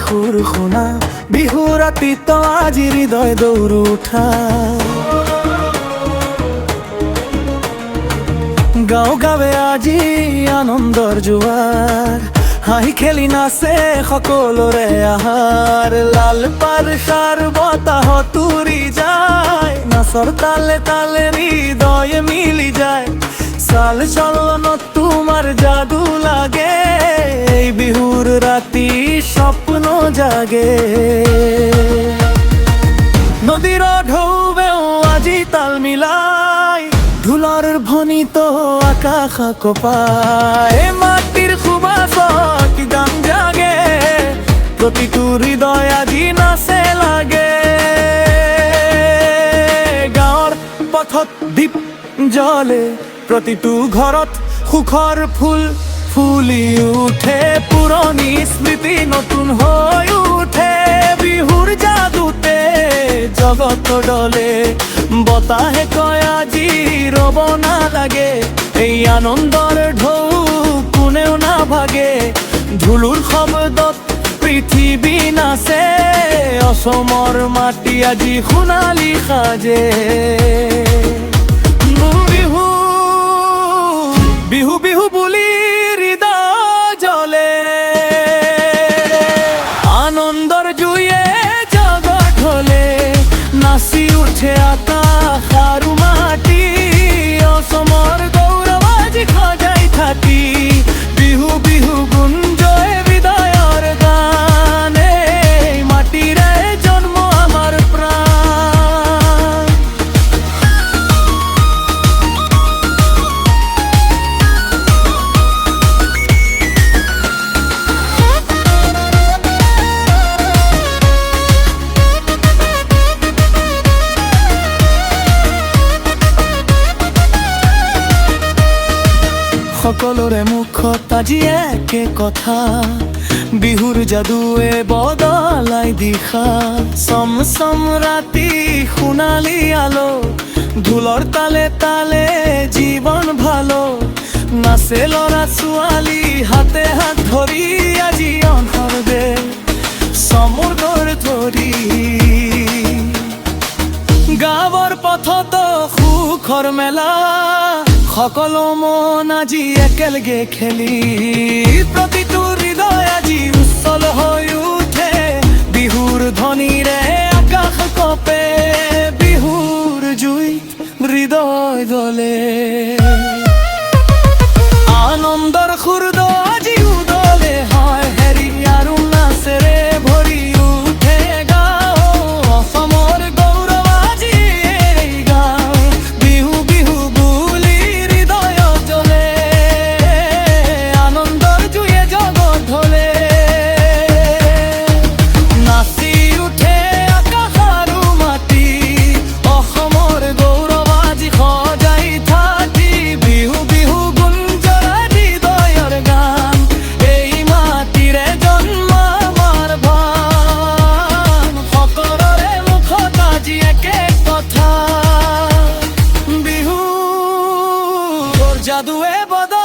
সুৰ শুনা বিহু ৰাতিত আজি হৃদয় দৌৰ উঠা গাঁও গাঁৱে আজি আনন্দৰ জোৱাৰ হাঁহি খেলি নাচে সকলোৰে আহাৰ লাল পাৰচাৰ বতাহত উৰি যায় নাচৰ তালে তালে হৃদয়ে মিলি যায় চাল চলনত তোমাৰ যাদু লাগে এই বিহুৰ ৰাতি স্বপ্ন জাগে নদীৰ ঢৌৱেও আজি তাল মিলাই ঢোলৰ ধ্বনিত আকাশ কঁপায় মাটিৰ সুবাসত গান জাগে প্ৰতিটো হৃদয় আজি নাচে লাগে গাঁৱৰ পথত দীপ জ্বলে প্ৰতিটো ঘৰত সুখৰ ফুল ফুলি উঠে পুৰণি স্মৃতি নতুন হৈ উঠে বিহুৰ যাদুতে জগত ডলে বতাহে কয় আজি ৰ'ব নালাগে এই আনন্দৰ ঢৌ কোনেও নাভাগে ঢোলৰ শব্দত পৃথিৱী নাচে অসমৰ মাটি আজি সোণালী সাজে বিহু বিহু বিহু বুলি হৃদয় জ্বলে আনন্দৰ জুয়ে জগত ঢলে নাচি উঠে আকাশ আৰু মাটি অসমৰ গৌৰৱ আজি সজাই থাকি বিহু বিহু গুঞ্জয় হৃদয়ৰ গানে মাটিৰে জন্ম আমাৰ প্ৰাণ সকলোৰে মুখত আজি একে কথা বিহুৰ যাদুৱে বদলাই দিশা চম চম ৰাতি সোণালী আলো ঢোলৰ তালে তালে জীৱন ভালো নাচে ল'ৰা ছোৱালী হাতে হাত ধৰি আজি অন্তৰ্দে সমুদ্ৰৰ ধৰি গাঁৱৰ পথত সুখৰ মেলা সকলো মন আজি একেলগে খেলি প্ৰতিটো হৃদয় আজি উজ্জ্বল হৈ উঠে বিহুৰ ধ্বনিৰে আকাশ কঁপে বিহুৰ জুইত হৃদয় জ্বলে আনন্দৰ সুৰদ আজি উদলে হয় হেৰি আৰু নাচেৰে ভৰি উঠে গাঁও অসমৰ গৌৰৱ আজি এই গাঁও বিহু বিহু বুলি হৃদয় জ্বলে আনন্দৰ জুয়ে জগত ঢলে নাচি উঠে আকাশ আৰু মাটি অসমৰ গৌৰৱ আজি সজাই থাকি বিহু বিহু গুঞ্জৰা হৃদয়ৰ গান এই মাটিৰে জন্ম আমাৰ ভান সকলোৰে মুখত আজি একে কথা বিহুৰ যাদুৱে বদল